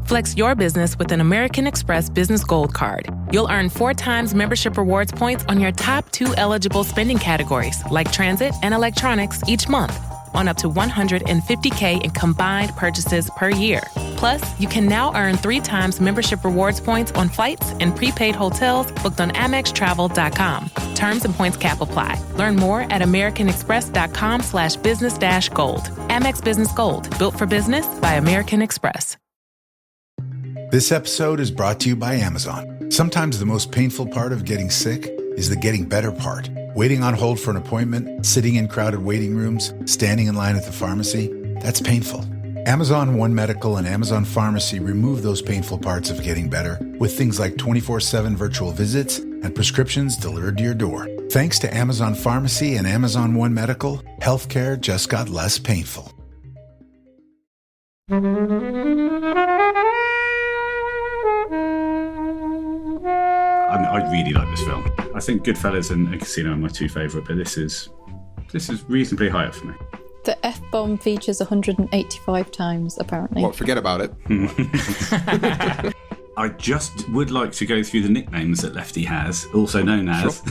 Flex your business with an American Express Business Gold Card. You'll earn 4 times membership rewards points on your top 2 eligible spending categories, like transit and electronics, each month, on up to $150K in combined purchases per year. Plus, you can now earn 3 times membership rewards points on flights and prepaid hotels booked on AmexTravel.com. Terms and points cap apply. Learn more at americanexpress.com/business-gold. Amex Business Gold, built for business by American Express. This episode is brought to you by Amazon. Sometimes the most painful part of getting sick is the getting better part. Waiting on hold for an appointment, sitting in crowded waiting rooms, standing in line at the pharmacy, that's painful. Amazon One Medical and Amazon Pharmacy remove those painful parts of getting better with things like 24/7 virtual visits and prescriptions delivered to your door. Thanks to Amazon Pharmacy and Amazon One Medical, healthcare just got less painful. I really like this film. I think Goodfellas and Casino are my 2 favourite, but this is reasonably high up for me. The F-bomb features 185 times, apparently. Well, forget about it. I just would like to go through the nicknames that Lefty has, also known as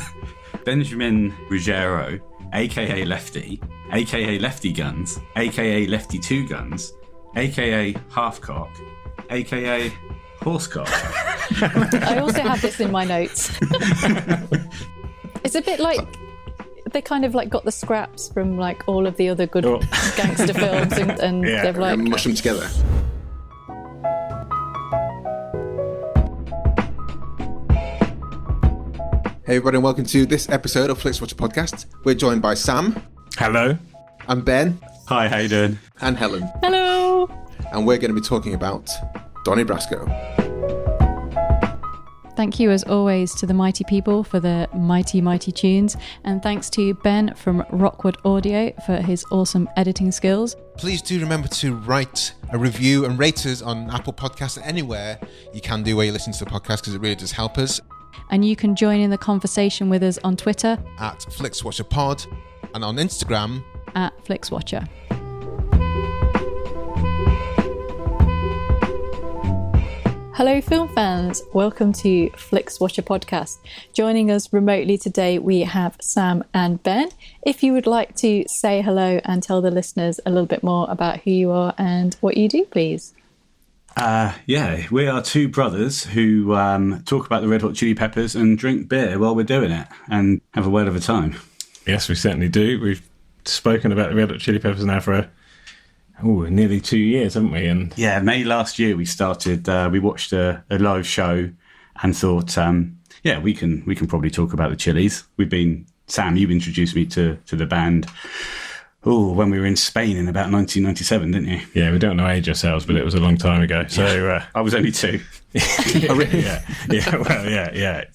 Benjamin Ruggiero, a.k.a. Lefty, a.k.a. Lefty Guns, a.k.a. Lefty Two Guns, a.k.a. Halfcock, a.k.a. Horsecock. I also have this in my notes. It's a bit like they kind of like got the scraps from like all of the other good gangster films and they've like mush them together. Hey everybody, and welcome to this episode of Flixwatcher podcast. We're joined by Sam. Hello. And Ben. Hi, how you doing? And Helen. Hello. And we're going to be talking about Donnie Brasco. Thank you, as always, to the mighty people for the mighty, mighty tunes. And thanks to Ben from Rockwood Audio for his awesome editing skills. Please do remember to write a review and rate us on Apple Podcasts, anywhere you can do where you listen to the podcast, because it really does help us. And you can join in the conversation with us on Twitter at FlixWatcherPod and on Instagram at Flixwatcher. Hello film fans, welcome to Flixwatcher podcast. Joining us remotely today we have Sam and Ben. If you would like to say hello and tell the listeners a little bit more about who you are and what you do, please. We are 2 brothers who talk about the Red Hot Chili Peppers and drink beer while we're doing it and have a whale of a time. Yes, we certainly do. We've spoken about the Red Hot Chili Peppers now for nearly 2 years, haven't we? And May last year we started. We watched a live show and thought, we can probably talk about the Chili's. Sam, you introduced me to the band. When we were in Spain in about 1997, didn't you? Yeah, we don't know age ourselves, but it was a long time ago. So I was only 2. Oh, really? Yeah,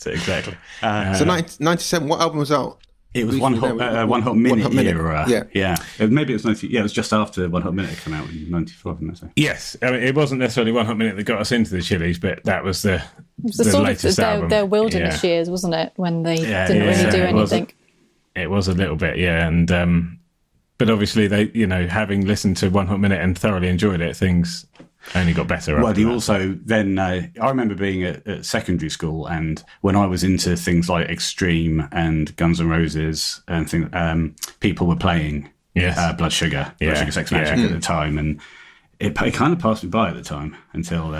exactly. So 97, what album was out? It was One Hot Minute era. Yeah. Maybe it was 90. Yeah, it was just after One Hot Minute came out in 95. Yes, I mean, it wasn't necessarily One Hot Minute that got us into the Chili's, but that was the sort latest of album. Their wilderness years, wasn't it? When they didn't really do anything. It was a little bit, and but obviously they, having listened to One Hot Minute and thoroughly enjoyed it, things only got better. Well, he also then I remember being at secondary school, and when I was into things like Extreme and Guns N' Roses and things, people were playing Blood Sugar Sex Magic at the time, and it kind of passed me by at the time until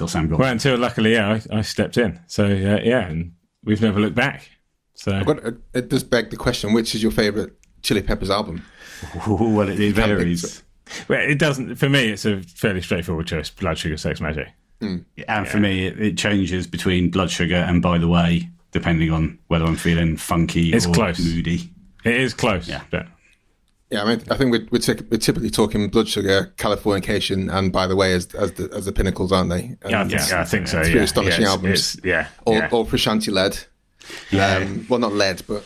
Sam got. Well, until luckily, I stepped in. So and we've never looked back. So it does beg the question: which is your favourite Chili Peppers album? Well, it varies. Well, it doesn't. For me, it's a fairly straightforward choice: Blood Sugar Sex Magic. And for me, it changes between Blood Sugar and By the Way, depending on whether I'm feeling funky or close. moody. It is close. Yeah. But Yeah, I mean, I think we're typically talking Blood Sugar, Californication, and By the Way as the pinnacles, aren't they? And I think so. It's Yeah, really astonishing albums. Or Frusciante Led. Well, not Led, but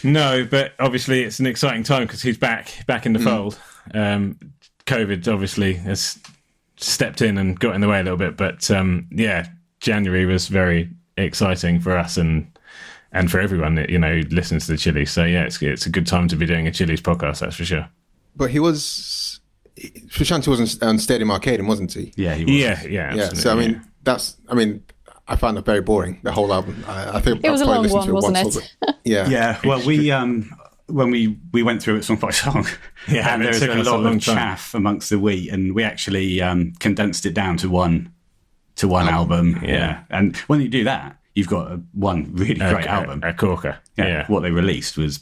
no. But obviously, it's an exciting time because he's back in the fold. COVID obviously has stepped in and got in the way a little bit, but January was very exciting for us and for everyone that who listens to the Chili's. So it's a good time to be doing a Chili's podcast, that's for sure. But he was Frusciante was on Stadium Arcadium, wasn't he? Yeah, he was. Yeah. So I mean, I found it very boring, the whole album. I think it was a long one, wasn't it? Yeah. Well, when we went through it song by song, and there was a lot of chaff amongst the wheat, and we actually condensed it down to one album. Yeah, and when you do that, you've got one really great album, a corker. Yeah, what they released was.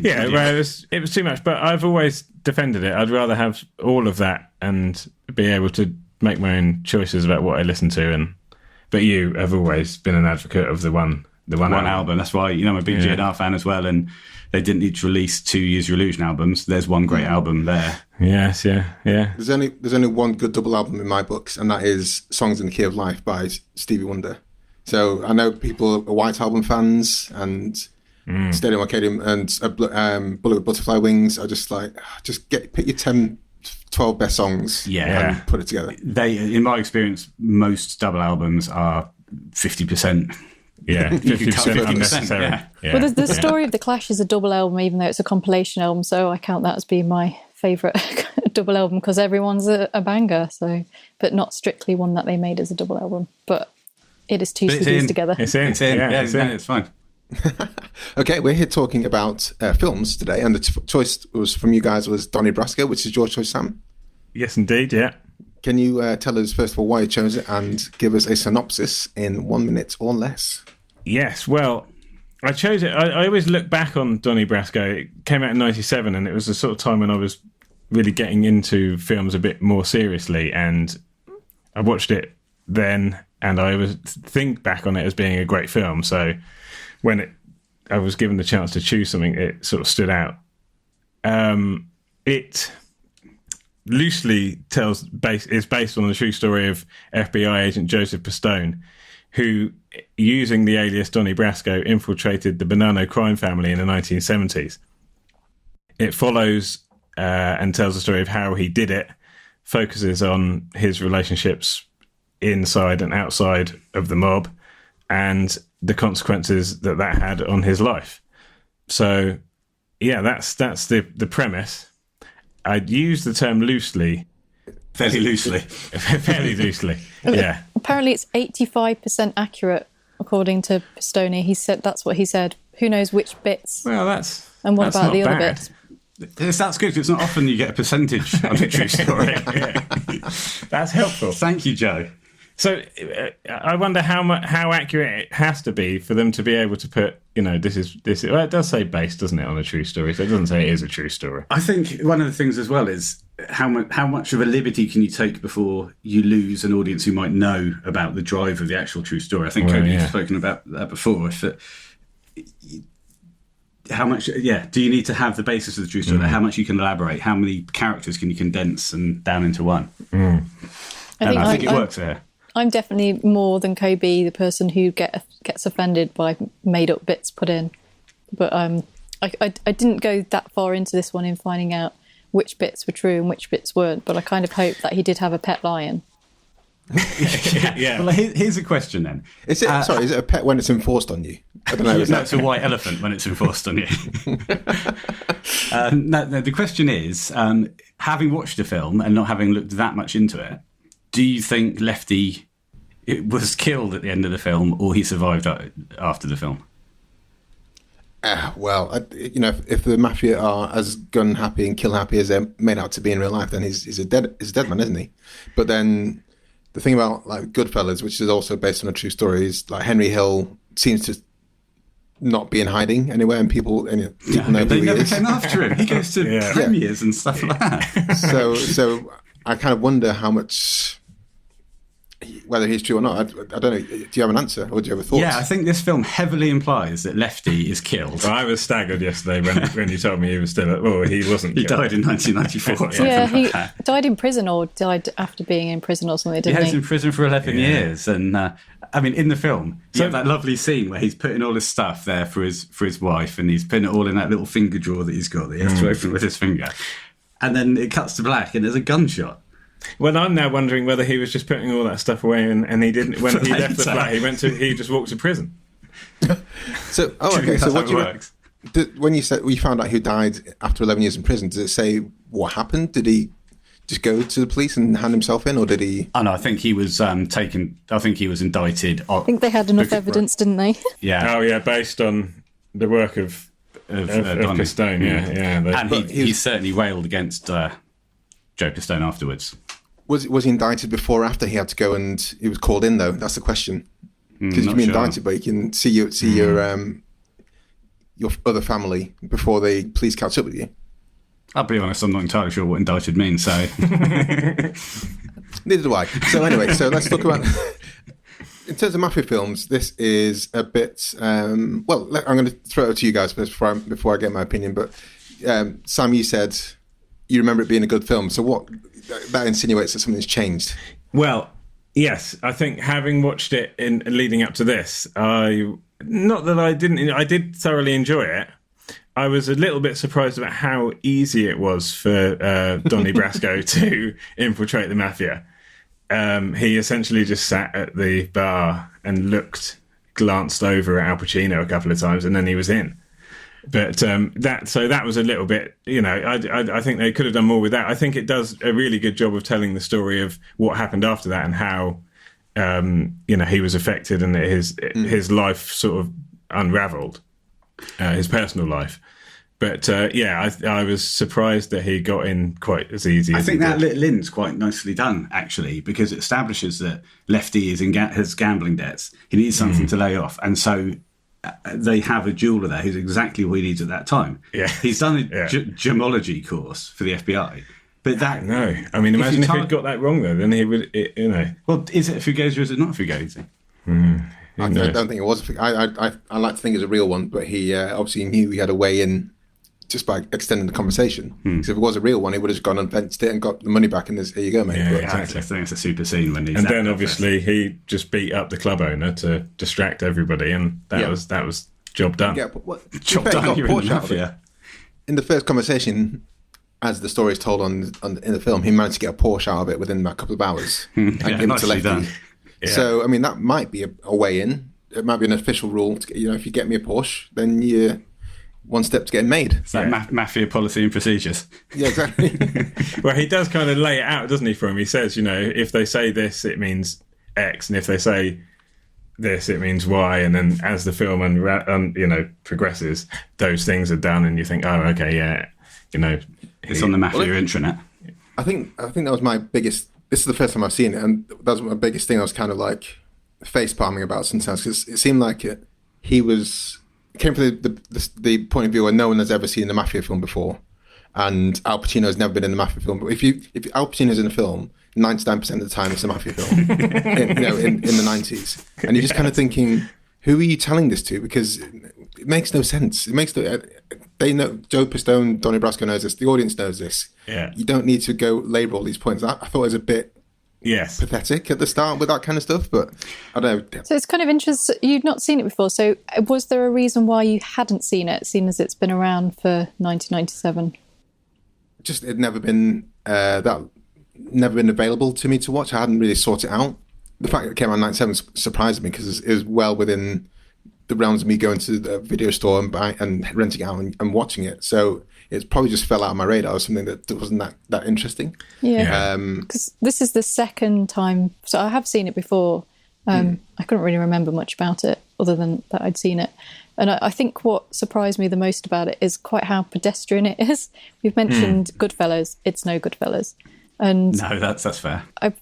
Yeah, well, it was too much, but I've always defended it. I'd rather have all of that and be able to make my own choices about what I listen to. But you have always been an advocate of the one album. That's why I'm a big J&R fan as well, and they didn't need to release 2 Use Your Illusion albums. There's one great album there. Yes, yeah. There's only one good double album in my books, and that is Songs in the Key of Life by Stevie Wonder. So I know people are White Album fans, and Stadium Arcadium and Bullet with Butterfly Wings are just like, pick your 10, 12 best songs and put it together. In my experience, most double albums are 50%. Yeah, 50% unnecessary. Yeah. Well, the story of The Clash is a double album, even though it's a compilation album, so I count that as being my favourite double album because everyone's a banger, but not strictly one that they made as a double album. But it is two CDs together. It's in. It's fine. Okay, we're here talking about films today, and the choice was from you guys was Donnie Brasco, which is your choice, Sam. Yes, indeed. Yeah. Can you tell us first of all why you chose it and give us a synopsis in 1 minute or less? Yes. Well, I chose it. I always look back on Donnie Brasco. It came out in '97, and it was the sort of time when I was really getting into films a bit more seriously, and I watched it then, and I always think back on it as being a great film. So when I was given the chance to choose something, it sort of stood out. It loosely is based on the true story of FBI agent Joseph Pistone, who, using the alias Donnie Brasco, infiltrated the Bonanno crime family in the 1970s. It follows and tells the story of how he did it, focuses on his relationships inside and outside of the mob, and the consequences that had on his life. So, yeah, that's the premise. I'd use the term loosely. Fairly loosely. Fairly loosely, yeah. Apparently it's 85% accurate, according to Pistone. He said that's what he said. Who knows which bits? Well, and what about the other bits? That's good. It's not often you get a percentage on a true story. That's helpful. Thank you, Joe. So I wonder how accurate it has to be for them to be able to put, this. Well, it does say based, doesn't it, on a true story? So it doesn't say it is a true story. I think one of the things as well is how much of a liberty can you take before you lose an audience who might know about the drive of the actual true story. I think Cody has spoken about that before. How much? Yeah. Do you need to have the basis of the true story? How much you can elaborate? How many characters can you condense and down into one? I think it works there. I'm definitely more than Kobe, the person who gets offended by made up bits put in. But I didn't go that far into this one in finding out which bits were true and which bits weren't. But I kind of hope that he did have a pet lion. Yeah. Well, here's a question then. Is it is it a pet when it's enforced on you? I don't know. No, it's a white elephant when it's enforced on you. No, the question is, having watched the film and not having looked that much into it, do you think Lefty was killed at the end of the film, or he survived after the film? Well, if the mafia are as gun happy and kill happy as they're made out to be in real life, then he's a dead man, isn't he? But then the thing about like Goodfellas, which is also based on a true story, is like Henry Hill seems to not be in hiding anywhere, and people know who he is. They never came after him. He goes to premieres and stuff like that. So I kind of wonder how much, whether he's true or not. I don't know. Do you have an answer, or do you have a thought? Yeah, I think this film heavily implies that Lefty is killed. Well, I was staggered yesterday when you told me he was still. He wasn't. He died in 1994. Yeah, he died in prison, or died after being in prison or something. Didn't he? He was in prison for 11 years, and in the film, you have that lovely scene where he's putting all his stuff there for his wife, and he's putting it all in that little finger drawer that he's got that he has to open with his finger, and then it cuts to black, and there's a gunshot. Well, I'm now wondering whether he was just putting all that stuff away and he didn't. When he left the flat, he just walked to prison. So, okay. So, when you found out who died after 11 years in prison, does it say what happened? Did he just go to the police and hand himself in, or did he? Oh no, I think he was taken. I think he was indicted. I think they had enough evidence, didn't they? Yeah. Oh yeah, based on the work of Pistone. Yeah. And he certainly railed against Joe Pistone afterwards. Was he indicted before or after he had to go and he was called in though? That's the question. Because you can be indicted, but you can see your other family before the police catch up with you. I'll be honest, I'm not entirely sure what indicted means, so... Neither do I. So anyway, so let's talk about... In terms of mafia films, this is a bit... I'm going to throw it to you guys first before I get my opinion, but Sam, you said you remember it being a good film, so what... That insinuates that something's changed. Well, yes, I think having watched it in leading up to this, I did thoroughly enjoy it. I was a little bit surprised about how easy it was for Donnie Brasco to infiltrate the mafia. He essentially just sat at the bar and glanced over at Al Pacino a couple of times, and then he was in. But that was a little bit, I think they could have done more with that. I think it does a really good job of telling the story of what happened after that and how, he was affected and his life sort of unraveled, his personal life. But I was surprised that he got in quite as easy. I think that little in's quite nicely done, actually, because it establishes that Lefty has gambling debts. He needs something to lay off, and so they have a jeweler there who's exactly what he needs at that time. Yeah, he's done a gemology course for the FBI. But that no, I mean, imagine if he'd got that wrong though, then he would, Well, is it a Fugazi or is it not a Fugazi? I don't think it was. I like to think it's a real one, but he obviously knew he had a way in just by extending the conversation. Because if it was a real one, he would have just gone and fenced it and got the money back, and here you go, mate. Yeah, but, exactly. I think it's a super scene when he's. And then obviously he just beat up the club owner to distract everybody, and that was job done. Yeah, job done. You're in the mafia. In the first conversation, as the story is told in the film, he managed to get a Porsche out of it within a couple of hours and give it to Lefty. Done. Yeah. So I mean, that might be a way in. It might be an official rule. If you get me a Porsche, then you're one step to getting made. It's like mafia policy and procedures. Yeah, exactly. Well, he does kind of lay it out, doesn't he, for him? He says, if they say this, it means X, and if they say this, it means Y, and then as the film progresses, those things are done, and you think, oh, okay, yeah, it's on the mafia intranet. I think that was my biggest. This is the first time I've seen it, and that was my biggest thing. I was kind of like face palming about sometimes, because it seemed like he came from the point of view where no one has ever seen a mafia film before, and Al Pacino has never been in a mafia film. But if Al Pacino's in a film, 99% of the time it's a mafia film, in the 90s, and you're just kind of thinking, who are you telling this to? Because it makes no sense. They know, Joe Pistone, Donnie Brasco knows this. The audience knows this. Yeah, you don't need to go labour all these points. I thought it was a bit. Yes, pathetic at the start with that kind of stuff, but I don't know. So it's kind of interesting. You've not seen it before. So was there a reason why you hadn't seen it, seeing as it's been around for 1997? Just it never been available to me to watch. I hadn't really sought it out. The fact that it came out in 97 surprised me, because it was well within the realms of me going to the video store and renting it out and watching it. So it probably just fell out of my radar as something that wasn't that interesting. Yeah, because this is the second time. So I have seen it before. I couldn't really remember much about it other than that I'd seen it. And I think what surprised me the most about it is quite how pedestrian it is. We've mentioned Goodfellas. It's no Goodfellas. And no, that's fair. I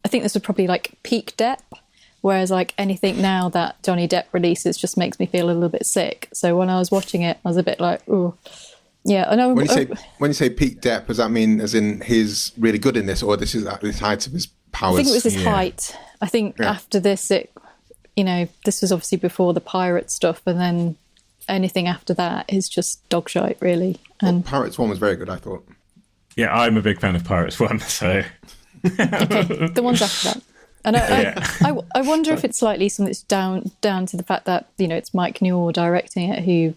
think this was probably like peak Depp. Whereas like anything now that Johnny Depp releases just makes me feel a little bit sick. So when I was watching it, I was a bit like, oh, yeah. I know. When you say peak Depp, does that mean as in he's really good in this, or this is at the height of his powers? I think it was his height. I think after this, this was obviously before the pirate stuff, and then anything after that is just dog shite, really. And Pirates 1 was very good, I thought. Yeah, I'm a big fan of Pirates 1, so... Okay, the ones after that. And I wonder if it's slightly something that's down to the fact that, it's Mike Newell directing it, who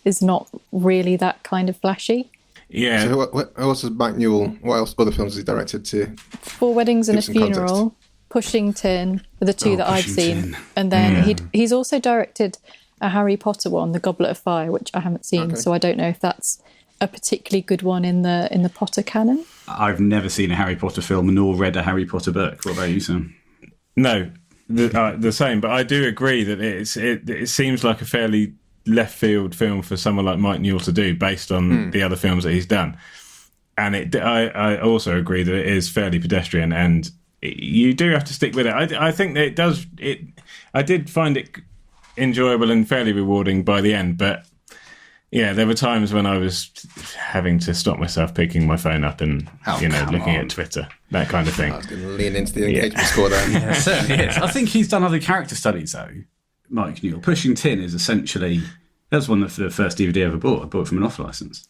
is not really that kind of flashy. Yeah. So what else is Mike Newell? What else? Other films has he directed too? 4 Weddings and a Funeral, context. Pushing Tin, are the two that I've seen. And then he's also directed a Harry Potter one, The Goblet of Fire, which I haven't seen. Okay. So I don't know if that's a particularly good one in the Potter canon? I've never seen a Harry Potter film nor read a Harry Potter book. What about you, Sam? No, the same. But I do agree that it seems like a fairly left field film for someone like Mike Newell to do, based on the other films that he's done. And I also agree that it is fairly pedestrian, and you do have to stick with it. I think that it does. I did find it enjoyable and fairly rewarding by the end, but yeah, there were times when I was having to stop myself picking my phone up and looking at Twitter, that kind of thing. I was going to lean into the engagement score there. Yeah, certainly is. I think he's done other character studies though. Mike Newell. Pushing Tin is essentially, that's one of the first DVD I ever bought. I bought it from an off license.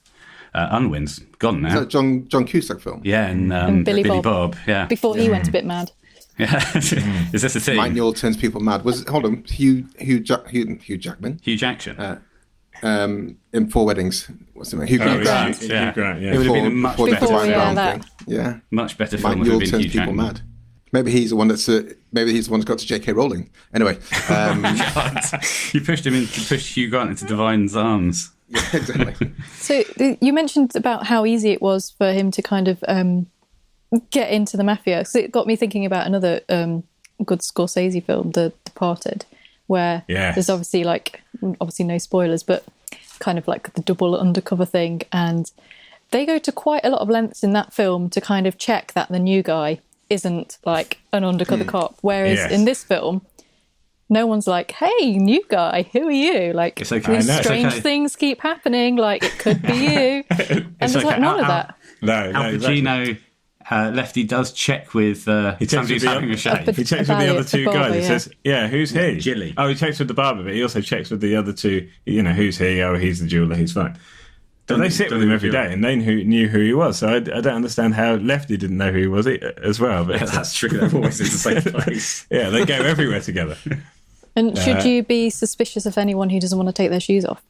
Unwin's gone now. Is that John Cusack film? Yeah, and Billy Bob. Yeah, before he went a bit mad. Yeah, is this a thing? Mike Newell turns people mad. Hugh Jackman? Hugh Jackson. In Four Weddings. What's the name? Hugh Grant. Hugh Grant. Yeah. It would have been a much better film. Yeah, much better Mike film. Newell Would have turns been Hugh people Jackman. mad. Maybe he's the one that's got to J.K. Rowling. Anyway, You pushed Hugh Grant into Divine's arms. yeah, exactly. So you mentioned about how easy it was for him to kind of get into the mafia. So it got me thinking about another good Scorsese film, The Departed, where there's obviously no spoilers, but kind of like the double undercover thing, and they go to quite a lot of lengths in that film to kind of check that the new guy isn't like an undercover cop, whereas in this film no one's like, hey, new guy, who are you? Like, it's okay. these strange things keep happening, like it could be you. And there's like none of that. Al Pacino, Lefty does check with somebody who's having a shave. He checks with the other two guys. He says, who's he? Jilly. Oh, he checks with the barber, but he also checks with the other two, who's he? Oh, he's the jeweller, he's fine. But they sit with him every day, and they knew who he was. So I don't understand how Lefty didn't know who he was as well. But that's true. They're always in the same place. Yeah, they go everywhere together. And should you be suspicious of anyone who doesn't want to take their shoes off?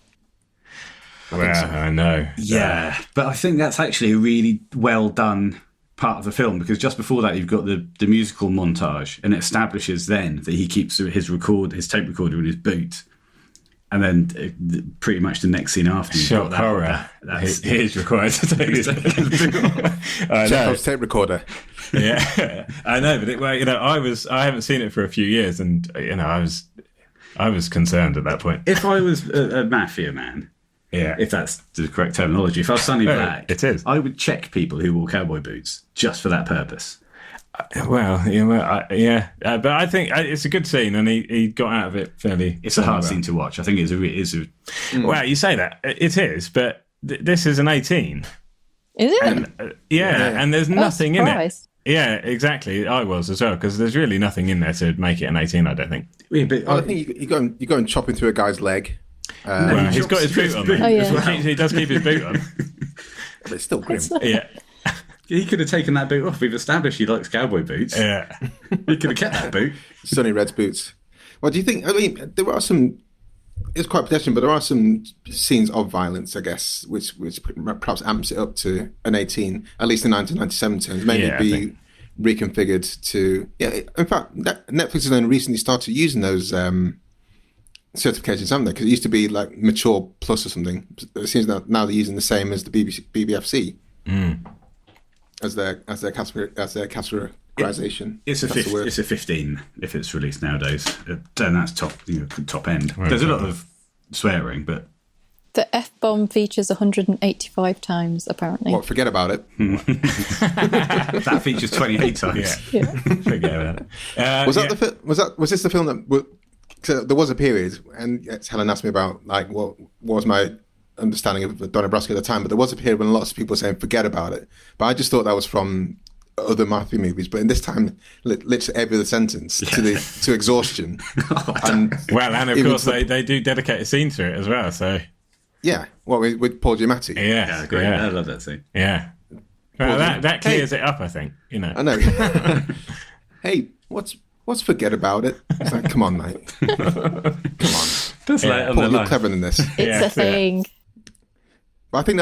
I know. Yeah, but I think that's actually a really well done part of the film, because just before that you've got the musical montage, and it establishes then that he keeps his tape recorder in his boot. And then pretty much the next scene after you've shock got that horror. He is required to take his Chekhov's tape recorder. Yeah, I know, but I haven't seen it for a few years, and I was concerned at that point. If I was a mafia man, if that's the correct terminology, if I was Sonny Black, it is. I would check people who wore cowboy boots just for that purpose. Well, but I think it's a good scene, and he got out of it fairly. It's a hard scene to watch. I think it's a. Well, you say that it is, but this is an 18. Is it? And, and there's nothing in it. Yeah, exactly. I was as well, because there's really nothing in there to make it an 18. I don't think. Yeah, but I think you go and chopping through a guy's leg. He's got his boot on. Oh, yeah. He does keep his boot on. But it's still grim. Yeah. He could have taken that boot off. We've established he likes cowboy boots. Yeah. He could have kept that boot. Sonny Red's boots. What do you think? I mean, there are some. It's quite pedestrian, but there are some scenes of violence, I guess, which perhaps amps it up to an 18, at least in 1997 terms. Maybe reconfigured to. Yeah, in fact, Netflix has only recently started using those certifications, haven't they? Because it used to be like mature plus or something. It seems that now they're using the same as the BBFC. As their categorization. It's a 15 if it's released nowadays. Then that's top end. Right. There's a lot of swearing, but the F-bomb features 185 times apparently. What? Forget about it. That features 28 times. Yeah. Forget about it. Was this the film that? So there was a period, and Helen asked me about what was my understanding of Donnie Brasco at the time, but there was a period when lots of people were saying forget about it, but I just thought that was from other mafia movies. But in this time, literally every other sentence to exhaustion. And of course they do dedicate a scene to it as well. So with Paul Giamatti. Yeah, great. I love that scene. Yeah, well, that clears it up, I think. I know. Hey, what's forget about it? It's like, come on, mate. Come on. Paul, you're cleverer than this. It's a thing. But I think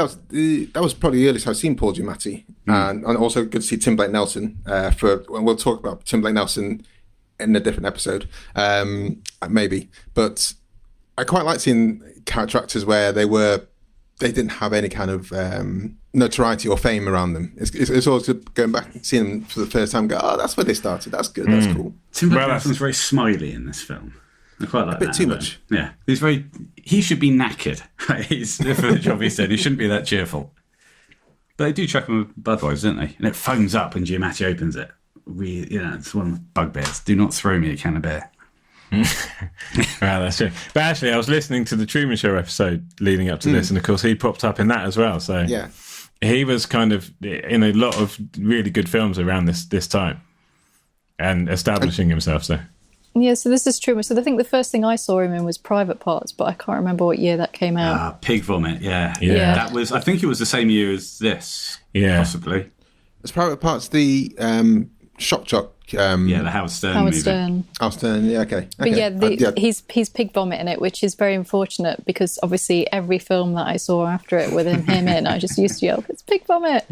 that was probably the earliest I've seen Paul Giamatti, and also good to see Tim Blake Nelson. And we'll talk about Tim Blake Nelson in a different episode, maybe. But I quite like seeing character actors where they were they didn't have any kind of notoriety or fame around them. It's always good going back and seeing them for the first time. Go, oh, that's where they started. That's good. That's cool. Tim Burton's very smiley in this film. I quite like that. A bit too much. Yeah, he should be knackered. He's for the job he's doing. He shouldn't be that cheerful. But they do chuck him with Budweiser, don't they? And it foams up when Giamatti opens it. It's one of the bugbears. Do not throw me a can of beer. Right, that's true. But actually, I was listening to the Truman Show episode leading up to this, and of course, he popped up in that as well. So yeah, he was kind of in a lot of really good films around this time and establishing himself. So yeah, so this is Truman. So I think the first thing I saw him in was Private Parts, but I can't remember what year that came out. Pig Vomit. Yeah. That was. I think it was the same year as this. Yeah, possibly. It's Private Parts. The Shock Jock. The Howard Stern movie. Howard Stern, yeah, okay. But he's Pig Vomit in it, which is very unfortunate because obviously every film that I saw after it with him in, I just used to yell, "It's Pig Vomit!"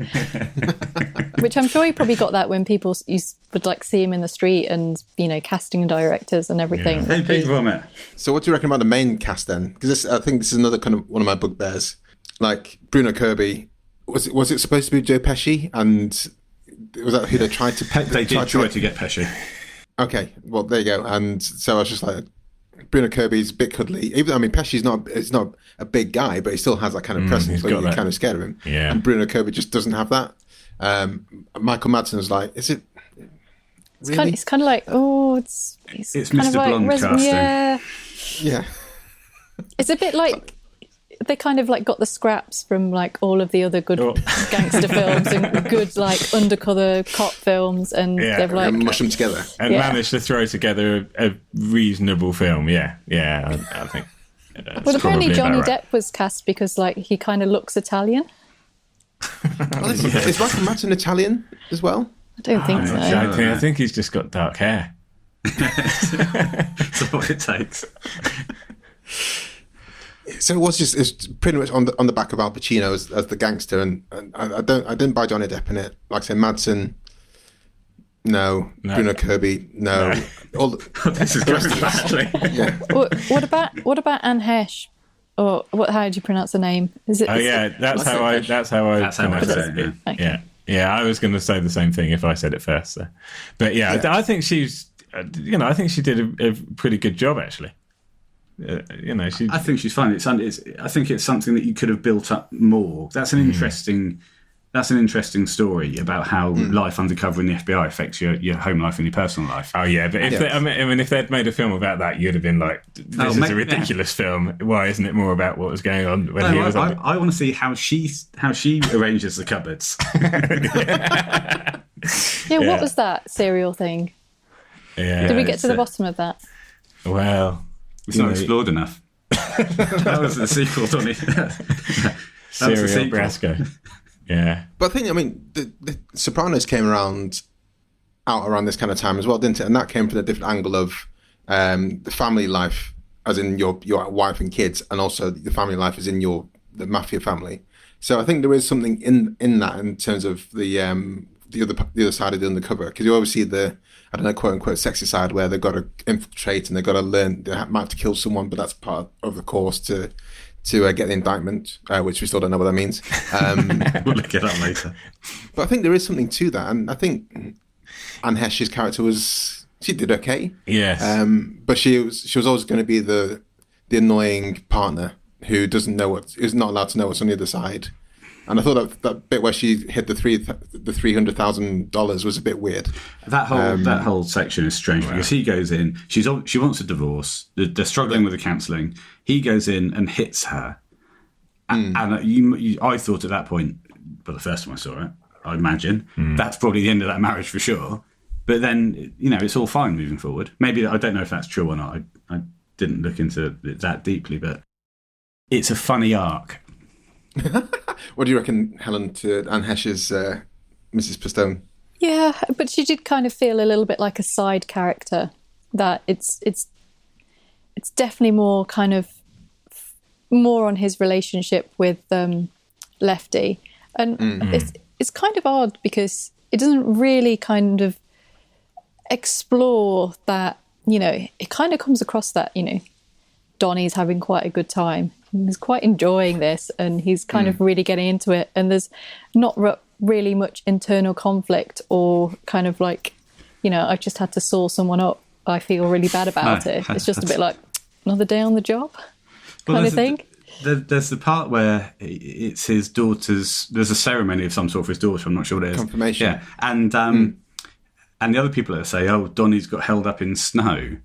Which I'm sure he probably got that when people would like see him in the street and casting directors and everything. Yeah. Hey, Pig Vomit. So, what do you reckon about the main cast then? Because I think this is another kind of one of my bugbears. Like Bruno Kirby, was it supposed to be Joe Pesci and? Was that who they tried to? They did try to get Pesci. Okay, well there you go. And so I was just like, Bruno Kirby's a bit cuddly. Pesci's not a big guy, but he still has that kind of presence where you're kind of scared of him. Yeah. And Bruno Kirby just doesn't have that. Michael Madsen was like, is it? Really? It's kind of like, it's Mr. Blonde casting. Yeah. It's a bit like. They kind of like got the scraps from like all of the other good gangster films and good like undercover cop films, and they've like mush them together and managed to throw together a reasonable film. I think. Well, apparently Johnny Depp was cast because like he kind of looks Italian. Is Michael Madsen Italian as well? I don't think so. I think he's just got dark hair. That's what it takes. So it's pretty much on the back of Al Pacino as the gangster, and I didn't buy Johnny Depp in it. Like I said, Madsen, no. Bruno Kirby, no. All this is going badly. Yeah. What about Anne Hesh? Or how do you pronounce the name? Is it? Oh yeah, that's how I pronounce it. Okay. Yeah. I was going to say the same thing if I said it first. So. But I think she's, I think she did a pretty good job actually. I think she's fine. I think it's something that you could have built up more. That's an interesting story about how life undercover in the FBI affects your home life and your personal life. Oh yeah, but if they'd made a film about that, you'd have been like, "This is a ridiculous film. Why isn't it more about what was going on when he was on it?" I want to see how she arranges the cupboards. What was that cereal thing? Yeah, did we get to the bottom of that? Well. It's not explored enough. That was the sequel, Donnie. Serial Brasco. Yeah. But I think, the Sopranos came out around this kind of time as well, didn't it? And that came from a different angle of the family life, as in your wife and kids, and also the family life is in the mafia family. So I think there is something in that in terms of the other side of the undercover, because you always see the, I don't know, quote unquote sexy side where they've got to infiltrate and they've got to learn, they might have to kill someone, but that's part of the course to get the indictment, which we still don't know what that means. We'll look it up later. But I think there is something to that, and I think Anne Heche's character she did okay. Yes. But she was always going to be the annoying partner who is not allowed to know what's on the other side. And I thought that bit where she hit the $300,000 was a bit weird. That whole section is strange because he goes in. She wants a divorce. They're struggling with the counselling. He goes in and hits her. And I thought at that point, but the first time I saw it, I imagine that's probably the end of that marriage for sure. But then it's all fine moving forward. Maybe I don't know if that's true or not. I didn't look into it that deeply, but it's a funny arc. What do you reckon, Helen, to Anne Heche's Mrs. Pistone? Yeah, but she did kind of feel a little bit like a side character. That it's definitely more kind of more on his relationship with Lefty, and it's kind of odd because it doesn't really kind of explore that. It kind of comes across that Donnie's having quite a good time. he's quite enjoying this, and he's kind of really getting into it. And there's not really much internal conflict or kind of like, you know, I just had to saw someone up. I feel really bad about it. It's just a bit like another day on the job kind of thing. There's the part where it's his daughter's. There's a ceremony of some sort for his daughter. I'm not sure what it is. Confirmation. Yeah, and the other people that say, "Oh, Donnie's got held up in snow,"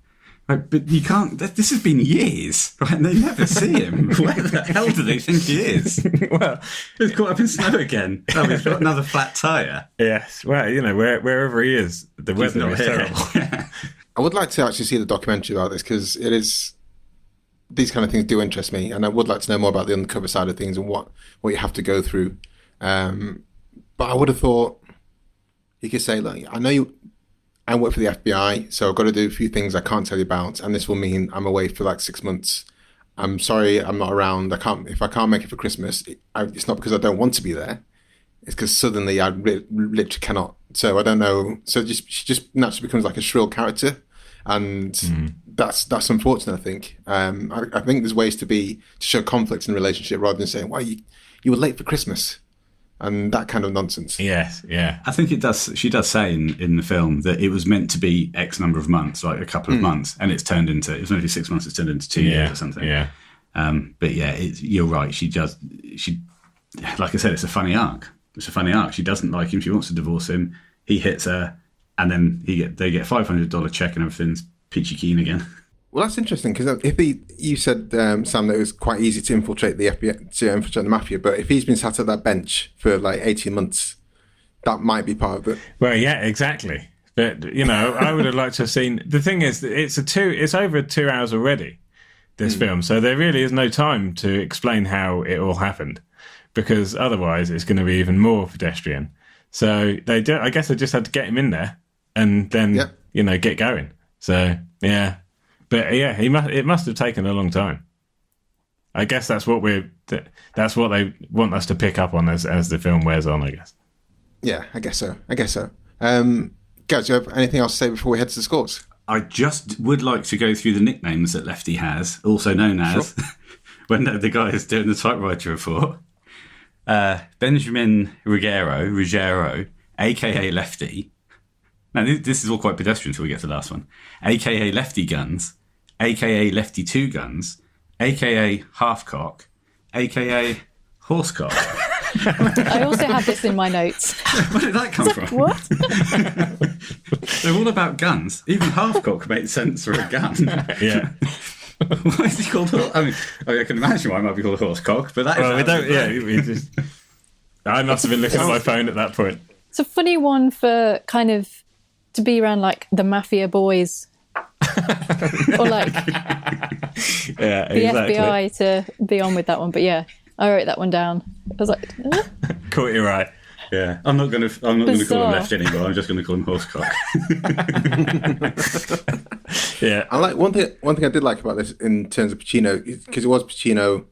right? But you can't. This has been years, right? And they never see him. Where the hell do they think he is? Well, he's caught up in snow again. Oh, he's got another flat tire. Yes. Well, you know, wherever he is, the weather is terrible. I would like to actually see the documentary about this, because it is. These kind of things do interest me, and I would like to know more about the undercover side of things and what you have to go through. But I would have thought you could say, like, I work for the FBI, so I've got to do a few things I can't tell you about, and this will mean I'm away for like 6 months. I'm sorry, I'm not around. If I can't make it for Christmas, it's not because I don't want to be there. It's because suddenly I literally cannot. So I don't know. So she just naturally becomes like a shrill character. And that's unfortunate, I think. I think there's ways to show conflict in a relationship rather than saying, "Why you were late for Christmas," and that kind of nonsense. Yes, yeah. I think it does. She does say in the film that it was meant to be X number of months, like a couple of months, and it was meant to be 6 months. It's turned into 2 years or something. Yeah. But yeah, you're right. She, like I said, it's a funny arc. It's a funny arc. She doesn't like him. She wants to divorce him. He hits her. And then they get $500 check and everything's peachy keen again. Well, that's interesting, because you said, Sam, that it was quite easy to infiltrate the FBI, to infiltrate the mafia, but if he's been sat at that bench for like 18 months, that might be part of it. Well, yeah, exactly. But, you know, I would have liked to have seen... The thing is, it's over 2 hours already, this film, so there really is no time to explain how it all happened, because otherwise it's going to be even more pedestrian. So I guess they just had to get him in there and then, you know, get going. So, yeah. But, yeah, it must have taken a long time. I guess that's what they want us to pick up on as the film wears on, I guess. Yeah, I guess so. Guys, do you have anything else to say before we head to the scores? I just would like to go through the nicknames that Lefty has, also known as, when the guy is doing the typewriter report. Benjamin Ruggiero, a.k.a. Lefty. Now, this is all quite pedestrian until we get to the last one. A.k.a. Lefty Guns, a.k.a. Lefty Two Guns, a.k.a. Halfcock, a.k.a. Horsecock. I also have this in my notes. Where did that come from? What? They're all about guns. Even Halfcock makes sense for a gun. Yeah. Why is he called? I can imagine why it might be called a horsecock, but that is. Well, we don't. Yeah, we just. I must have been looking at my phone at that point. It's a funny one for kind of to be around like the mafia boys, or like yeah, the exactly. FBI to be on with that one. But yeah, I wrote that one down. I was like, caught you right. Yeah, I'm not going to call him Lefty anymore. I'm just going to call him Horsecock. Yeah, I like one thing I did like about this in terms of Pacino, because it was Pacino,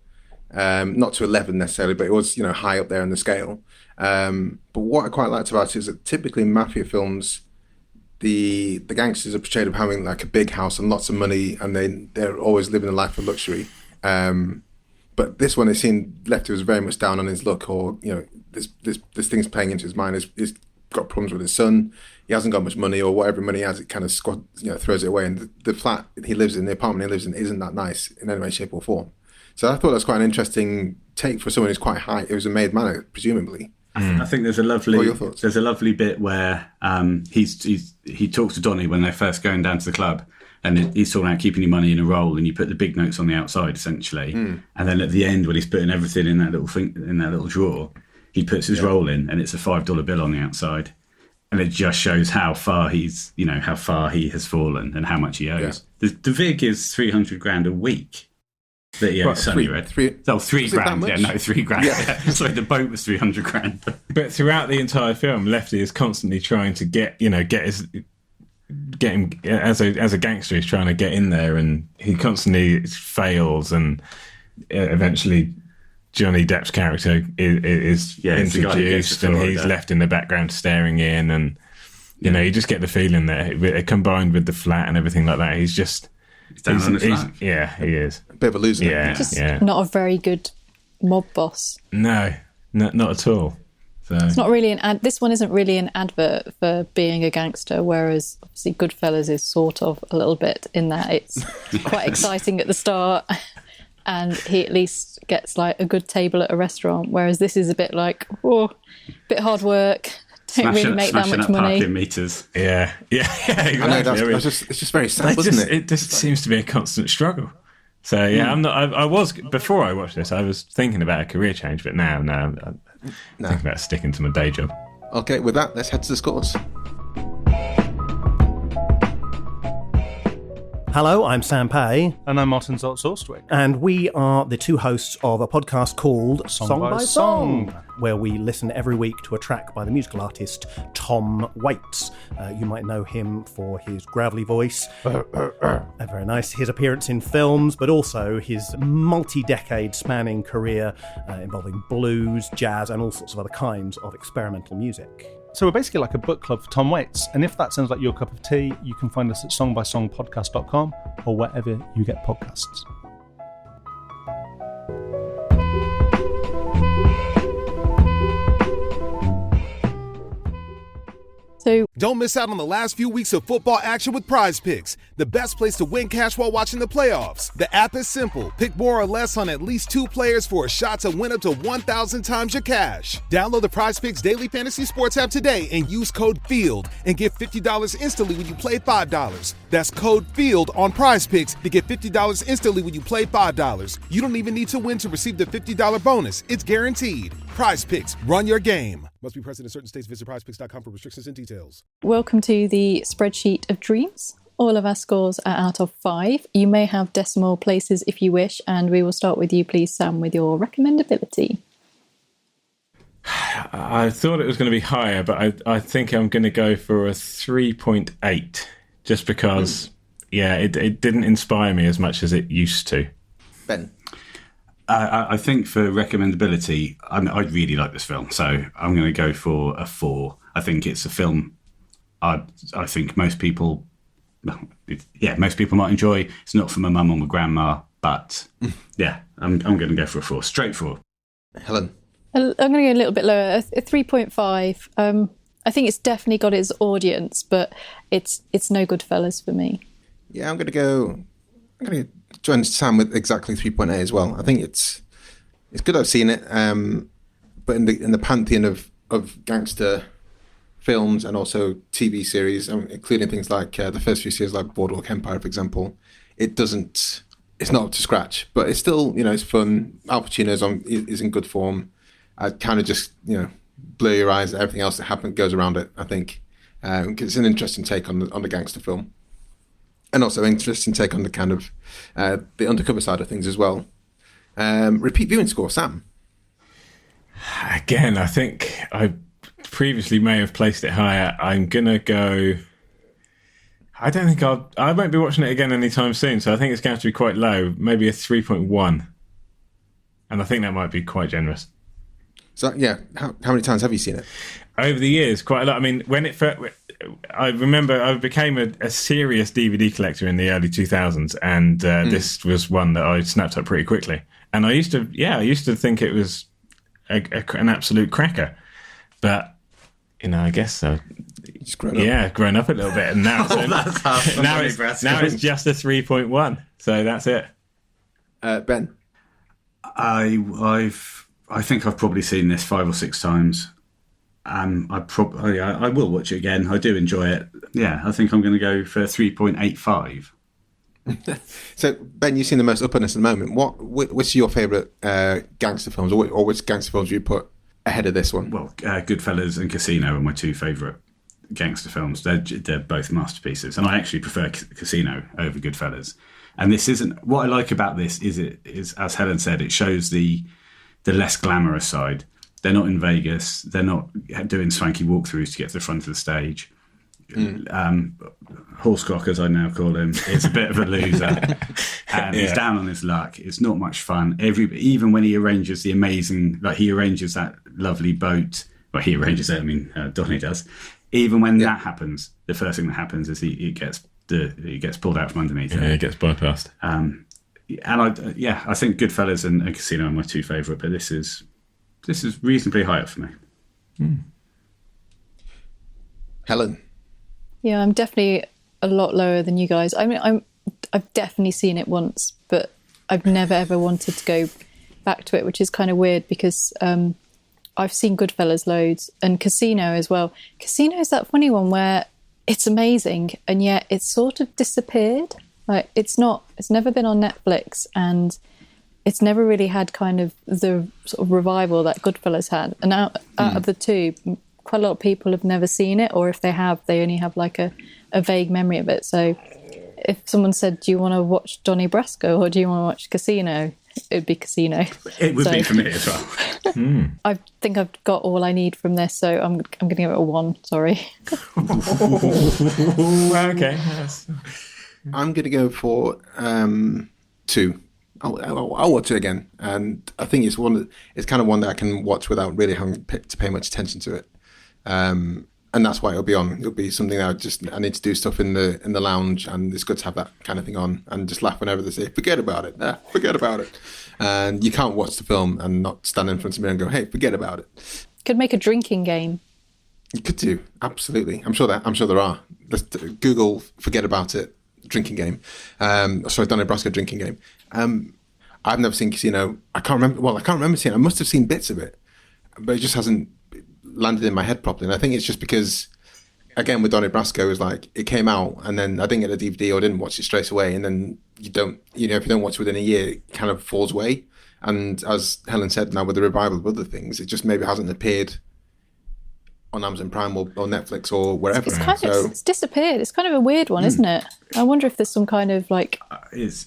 not to 11 necessarily, but it was, you know, high up there in the scale. But what I quite liked about it is that typically in mafia films, the gangsters are portrayed of having like a big house and lots of money, and they're always living a life of luxury. But this one, it seemed Lefty was very much down on his luck, or, you know, this thing's playing into his mind. He's got problems with his son. He hasn't got much money, or whatever money he has, it kind of throws it away. And the flat he lives in, the apartment he lives in, isn't that nice in any way, shape, or form. So I thought that was quite an interesting take for someone who's quite high. It was a made man, presumably. I think there's a lovely. What are your thoughts? There's a lovely bit where he talks to Donnie when they're first going down to the club, and he's talking about keeping your money in a roll, and you put the big notes on the outside essentially, and then at the end when he's putting everything in that little drawer, he puts his roll in, and it's a $5 bill on the outside, and it just shows how far he has fallen and how much he owes. Yeah. The VIG is $300,000 a week. That he owes Sonny Red. $3 grand. Yeah, no, $3,000. Yeah. Sorry, the boat was $300,000. but throughout the entire film, Lefty is constantly trying to get him as a gangster. He's trying to get in there, and he constantly fails, and eventually Johnny Depp's character is introduced, and he's left in the background staring in, and you know, you just get the feeling that combined with the flat and everything like that, he's just He's down on his luck. Yeah, he is. A bit of a loser. Yeah, Just not a very good mob boss. No, not at all. So It's not really this one isn't really an advert for being a gangster, whereas obviously Goodfellas is sort of a little bit in that it's quite exciting at the start, and he at least gets like a good table at a restaurant, whereas this is a bit like, bit hard work. Don't really make that much money. Parking meters. Yeah, exactly. I know, it's just very sad, wasn't it? It just seems to be a constant struggle. So yeah, I'm not. I was before I watched this. I was thinking about a career change, but now, I'm thinking about sticking to my day job. Okay, with that, let's head to the scores. Hello, I'm Sam Pay. And I'm Martin Zoltz-Orstwick. And we are the two hosts of a podcast called Song by Song, where we listen every week to a track by the musical artist Tom Waits. You might know him for his gravelly voice, very nice, his appearance in films, but also his multi-decade spanning career involving blues, jazz, and all sorts of other kinds of experimental music. So we're basically like a book club for Tom Waits, and if that sounds like your cup of tea, you can find us at songbysongpodcast.com or wherever you get podcasts. So don't miss out on the last few weeks of football action with Prize Picks, the best place to win cash while watching the playoffs. The app is simple. Pick more or less on at least 2 players for a shot to win up to 1,000 times your cash. Download the Prize Picks Daily Fantasy Sports app today and use code FIELD and get $50 instantly when you play $5. That's code FIELD on Prize Picks to get $50 instantly when you play $5. You don't even need to win to receive the $50 bonus. It's guaranteed. Prize Picks. Run your game. Must be present in certain states. Visit prizepicks.com for restrictions and details. welcome to the spreadsheet of dreams. All of our scores are out of 5. You may have decimal places if you wish, and we will start with you, please, Sam, with your recommendability. I thought it was going to be higher, but I think I'm going to go for a 3.8, just because, it didn't inspire me as much as it used to. Ben? I think for recommendability, I really like this film, so I'm going to go for a 4. I think it's a film I think most people might enjoy. It's not for my mum or my grandma, but I'm going to go for a 4. Straight 4. Helen? I'm going to go a little bit lower, a 3.5. I think it's definitely got its audience, but it's no Goodfellas for me. Yeah, I'm going to join Sam with exactly 3.8 as well. I think it's good I've seen it, but in the pantheon of gangster films and also TV series, including things like the first few series like Boardwalk Empire, for example, it's not up to scratch, but it's still, it's fun. Al Pacino is in good form. I kind of just, blur your eyes at everything else that goes around it, I think. It's an interesting take on the gangster film. And also interesting take on the kind of the undercover side of things as well. Repeat viewing score, Sam? Again, I think I previously may have placed it higher. I'm going to go... I don't think I won't be watching it again anytime soon, so I think it's going to have to be quite low, maybe a 3.1. And I think that might be quite generous. So, how many times have you seen it? Over the years, quite a lot. I mean, when it first... I remember I became a serious DVD collector in the early 2000s, and this was one that I snapped up pretty quickly. And I used to think it was an absolute cracker, but I guess just grown up a little bit, and now it's just a 3.1. So that's it. Ben, I think I've probably seen this 5 or 6 times. I will watch it again. I do enjoy it. Yeah, I think I'm going to go for 3.85. So, Ben, you've seen the most upperness at the moment. Which are your favourite gangster films, or which gangster films do you put ahead of this one? Well, Goodfellas and Casino are my 2 favourite gangster films. They're both masterpieces, and I actually prefer Casino over Goodfellas. And this isn't... What I like about this is, as Helen said, it shows the less glamorous side. They're not in Vegas. They're not doing swanky walkthroughs to get to the front of the stage. Horsecock, as I now call him, is a bit of a loser. And he's down on his luck. It's not much fun. Even when he arranges he arranges that lovely boat. Well, he arranges it, Donnie does. Even when that happens, the first thing that happens is he gets it gets pulled out from underneath. Yeah, it gets bypassed. And I think Goodfellas and Casino are my two favourite, but this is reasonably high up for me. Helen. Yeah, I'm definitely a lot lower than you guys. I mean, I've definitely seen it once, but I've never ever wanted to go back to it, which is kind of weird because I've seen Goodfellas loads and Casino as well. Casino is that funny one where it's amazing and yet it's sort of disappeared. Like it's never been on Netflix and it's never really had kind of the sort of revival that Goodfellas had. And out of the two, quite a lot of people have never seen it, or if they have, they only have like a vague memory of it. So if someone said, do you want to watch Donnie Brasco or do you want to watch Casino? It'd be Casino. It would be for me as well. I think I've got all I need from this, so I'm going to give it a 1. Sorry. Okay. I'm going to go for 2. I'll watch it again, and I think it's kind of one that I can watch without really having to pay much attention to it. And that's why it'll be on. It'll be something that I need to do stuff in the lounge, and it's good to have that kind of thing on and just laugh whenever they say, forget about it. Forget about it. And you can't watch the film and not stand in front of me and go, hey, forget about it. Could make a drinking game. You could do, absolutely. I'm sure there are. Just Google forget about it drinking game. Donnie Brasco drinking game. I've never seen Casino. I can't remember seeing it. I must have seen bits of it, but it just hasn't landed in my head properly. And I think it's just because, again, with Donnie Brasco, it was like it came out and then I didn't get a DVD or didn't watch it straight away, and then if you don't watch it within a year, it kind of falls away. And as Helen said, now with the revival of other things, it just maybe hasn't appeared on Amazon Prime or Netflix or wherever. It's disappeared. It's kind of a weird one, isn't it? I wonder if there's some kind of like it's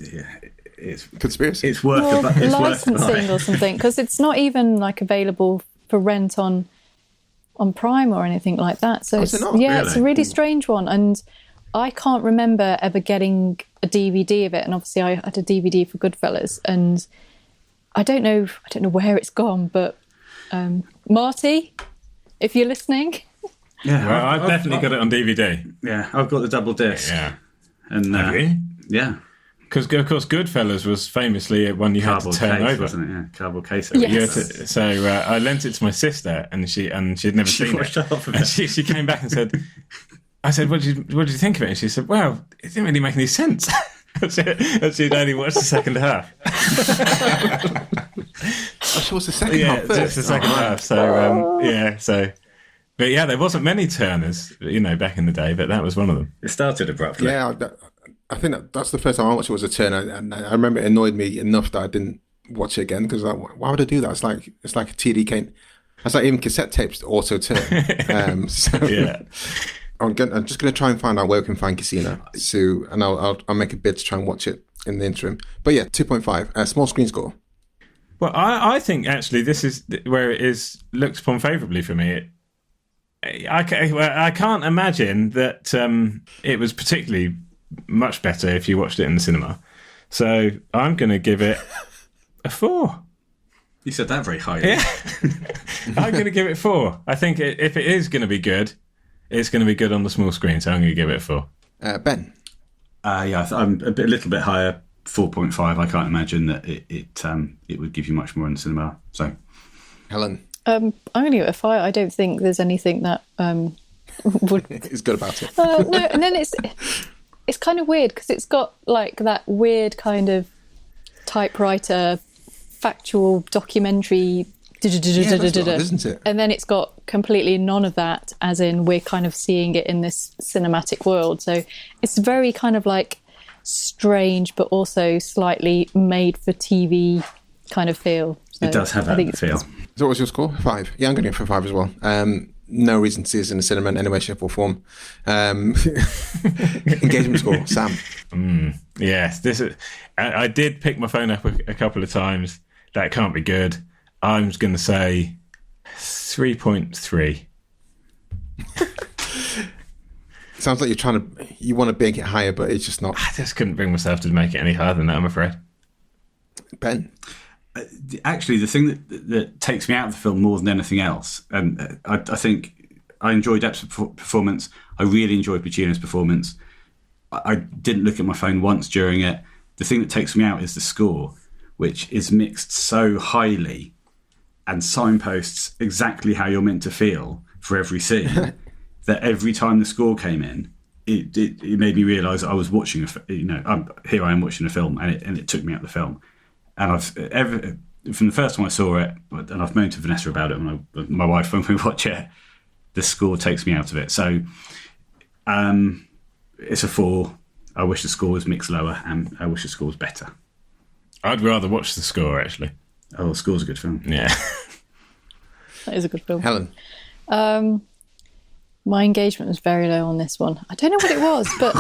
conspiracy. It's worth licensing or something, because it's not even like available for rent on Prime or anything like that. So it's a really strange one, and I can't remember ever getting a DVD of it. And obviously, I had a DVD for Goodfellas, and I don't know where it's gone. But Marty, if you're listening, yeah, well, I've definitely got it on DVD. Yeah, I've got the double disc. Yeah, and have you? Yeah. Because, of course, Goodfellas was famously one you had to turn over. Wasn't it? Yeah, cardboard case. Yes. So I lent it to my sister, and she'd never seen it. And she came back and said, I said, what did you think of it? And she said, well, it didn't really make any sense. And she'd only watched the second half. She was the second half first. Just the second half. So, but yeah, there wasn't many Turners, back in the day, but that was one of them. It started abruptly. Yeah, I think that's the first time I watched it was a Turner, and I remember it annoyed me enough that I didn't watch it again, because why would I do that? It's like a TD. It's like even cassette tapes auto turn. Yeah. I'm just going to try and find out where we can find Casino, and I'll make a bid to try and watch it in the interim. But yeah, 2.5, small screen score. Well, I think actually this is where it looks upon favourably for me. I can't imagine that it was particularly much better if you watched it in the cinema. So I'm going to give it a 4. You said that very highly. Yeah. I'm going to give it 4. I think if it is going to be good, it's going to be good on the small screen, so I'm going to give it a 4. Ben? Yeah, I'm a little bit higher, 4.5. I can't imagine that it would give you much more in the cinema. So, Helen? I'm going to give it a 5. I don't think there's anything that would... It's good about it. No, and then it's kind of weird, because it's got like that weird kind of typewriter, factual documentary... isn't it? And then it's got completely none of that, as in we're kind of seeing it in this cinematic world. So it's very kind of like strange, but also slightly made for TV kind of feel. So it does have that feel. So what was your score? 5? Yeah, I'm going to go for 5 as well. No reason to see this in the cinema in any way, shape or form. Engagement score, Sam. Yes, I did pick my phone up a couple of times. That can't be good. I'm going to say 3.3. Sounds like you want to make it higher, but it's just not. I just couldn't bring myself to make it any higher than that, I'm afraid. Ben? Actually, the thing that takes me out of the film more than anything else, and I think I enjoyed Depp's performance. I really enjoyed Pacino's performance. I didn't look at my phone once during it. The thing that takes me out is the score, which is mixed so highly and signposts exactly how you're meant to feel for every scene that every time the score came in, it made me realise I was watching here I am watching a film, and it took me out the film. And from the first time I saw it, and I've moaned to Vanessa about it, my wife, when we watch it, the score takes me out of it. So it's a 4. I wish the score was mixed lower, and I wish the score was better. I'd rather watch the score, actually. Oh, the score's a good film. Yeah. That is a good film. Helen? My engagement was very low on this one. I don't know what it was, but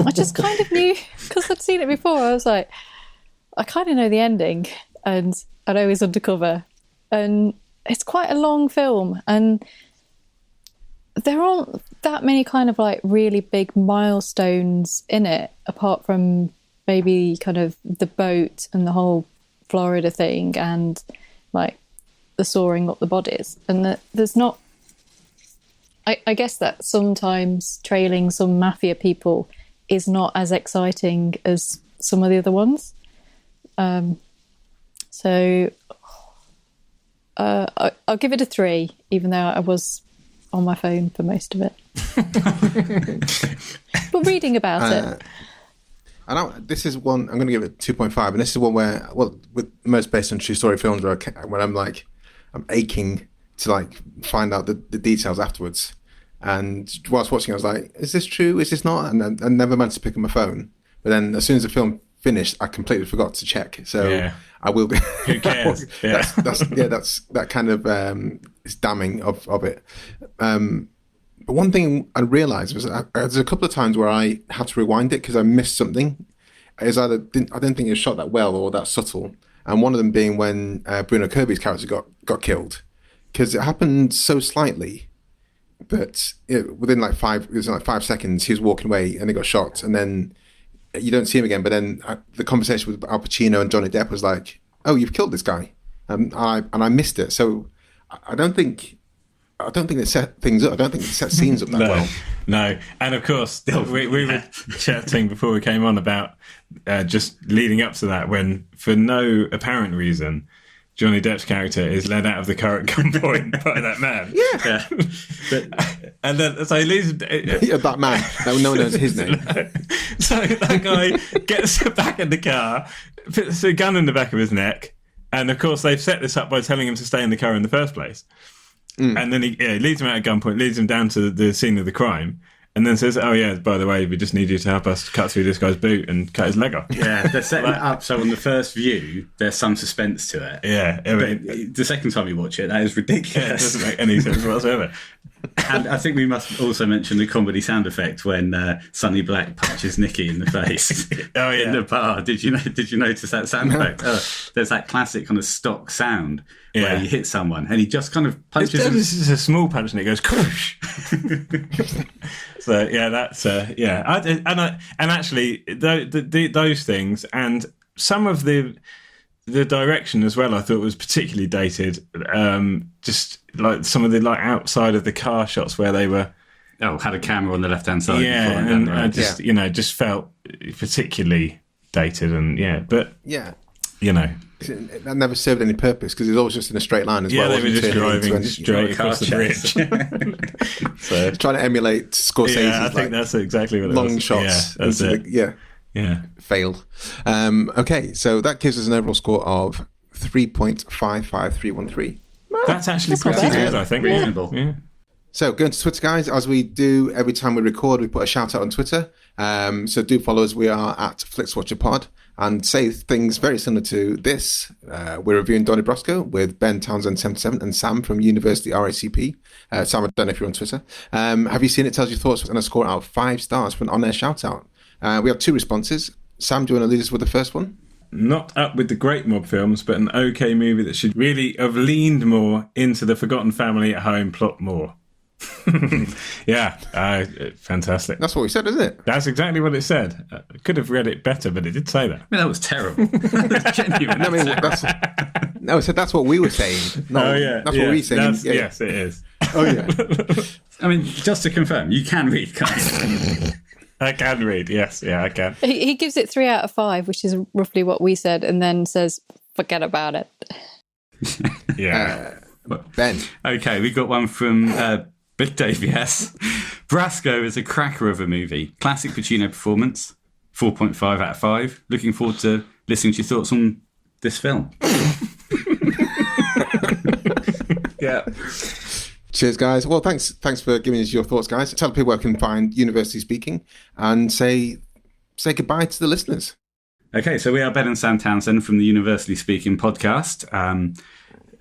I just kind of knew, because I'd seen it before. I was like, I kind of know the ending, and I know he's undercover. And it's quite a long film, and there aren't that many kind of like really big milestones in it, apart from maybe kind of the boat and the whole Florida thing and like the sawing up the bodies. And there's not... I guess that sometimes trailing some mafia people is not as exciting as some of the other ones. So I'll give it a 3, even though I was on my phone for most of it. But reading about it. This is one, I'm going to give it 2.5, and this is one where, well, with most based on true story films, when I'm aching to like find out the details afterwards. And whilst watching, I was like, is this true? Is this not? And I never managed to pick up my phone. But then as soon as the film finished, I completely forgot to check. So I will be. Who cares? That's that kind of is damning of it. But one thing I realised was there's a couple of times where I had to rewind it because I missed something. I didn't think it was shot that well or that subtle. And one of them being when Bruno Kirby's character got killed, because it happened so slightly, but within like 5 seconds he was walking away and he got shot, and then you don't see him again. But then the conversation with Al Pacino and Johnny Depp was like, "Oh, you've killed this guy," and I missed it. So I don't think it set things up. I don't think it set scenes up that well. No, and of course we were chatting before we came on about just leading up to that, when for no apparent reason Johnny Depp's character is led out of the car at gunpoint by that man. Yeah. And then so he leaves that man. No one knows his name. So that guy gets back in the car, puts a gun in the back of his neck, and of course they've set this up by telling him to stay in the car in the first place. And then he leads him out at gunpoint, leads him down to the scene of the crime, and then says, "Oh yeah, by the way, we just need you to help us cut through this guy's boot and cut his leg off." Yeah, they're setting it up so on the first view there's some suspense to it. Yeah, but the second time you watch it, that is ridiculous. Yeah, it doesn't make any sense whatsoever. And I think we must also mention the comedy sound effect when Sonny Black punches Nicky in the face. Oh yeah, in the bar. Did you notice that sound effect? There's that classic kind of stock sound where you hit someone and he just kind of punches. This is a small punch and it goes whoosh. So yeah, that's and actually those things and some of the direction as well, I thought was particularly dated. Just like some of the like outside of the car shots where they were had a camera on the left hand side. Yeah, and I just just felt particularly dated and that never served any purpose because it was always just in a straight line as well. Yeah, they were just driving straight across the bridge. So trying to emulate Scorsese's. Yeah, I think that's exactly what it was. Long shots. Yeah, that's it. Yeah. Failed. Okay, so that gives us an overall score of 3.55313. That's actually pretty good, I think. Reasonable. Yeah. So going to Twitter, guys, as we do every time we record, we put a shout out on Twitter. So do follow us. We are at Flixwatcher Pod and say things very similar to this. We're reviewing Donnie Brasco with Ben Townsend 77 and Sam from University RACP. Sam, I don't know if you're on Twitter. Have you seen it? Tells your thoughts and a score out of 5 stars for an on-air shout out. We have 2 responses. Sam, do you want to lead us with the first one? Not up with the great mob films, but an okay movie that should really have leaned more into the Forgotten Family at Home plot more. Fantastic. That's what we said, isn't it? That's exactly what it said. I could have read it better, but it did say that. I mean, that was terrible. That was genuine. I said that's what we were saying. That's what we saying. Yes, it is. Oh yeah. I mean, just to confirm, you can read, can't you? I can read, yes. Yeah, I can. He gives it 3 out of 5, which is roughly what we said, and then says, forget about it. Yeah. Ben. Okay, we got one from Big Dave, yes. Brasco is a cracker of a movie. Classic Pacino performance. 4.5 out of 5. Looking forward to listening to your thoughts on this film. Yeah. Cheers, guys. Well, thanks for giving us your thoughts, guys. Tell people where I can find University Speaking and say goodbye to the listeners. Okay, so we are Ben and Sam Townsend from the University Speaking podcast.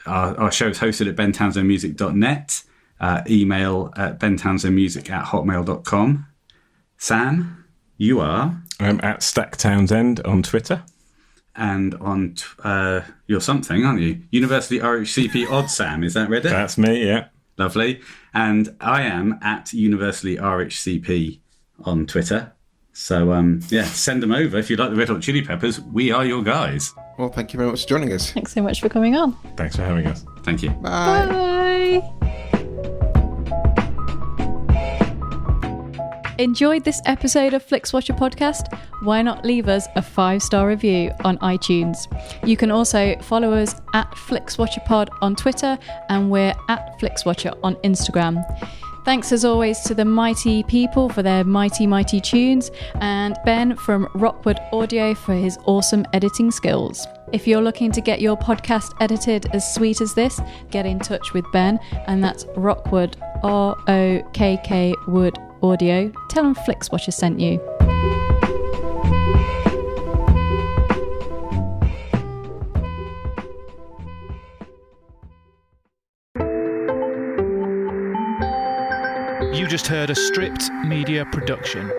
Our show is hosted at bentownsendmusic.net. Email at bentownsendmusic@hotmail.com. Sam, you are? I'm at Stack Townsend on Twitter. And on you're something, aren't you? University RHCP Odd Sam, is that Reddit? That's me, yeah. Lovely. And I am at University RHCP on Twitter. So, send them over. If you like the Red Hot Chili Peppers, we are your guys. Well, thank you very much for joining us. Thanks so much for coming on. Thanks for having us. Thank you. Bye. Enjoyed this episode of Flixwatcher podcast? Why not leave us a 5-star review on iTunes? You can also follow us at FlixWatcherPod on Twitter, and we're at FlixWatcher on Instagram. Thanks as always to the mighty people for their mighty, mighty tunes, and Ben from Rockwood Audio for his awesome editing skills. If you're looking to get your podcast edited as sweet as this, get in touch with Ben, and that's Rockwood, ROKK Wood Audio. Tell them Flixwatcher sent you. You just heard a Stripped Media production.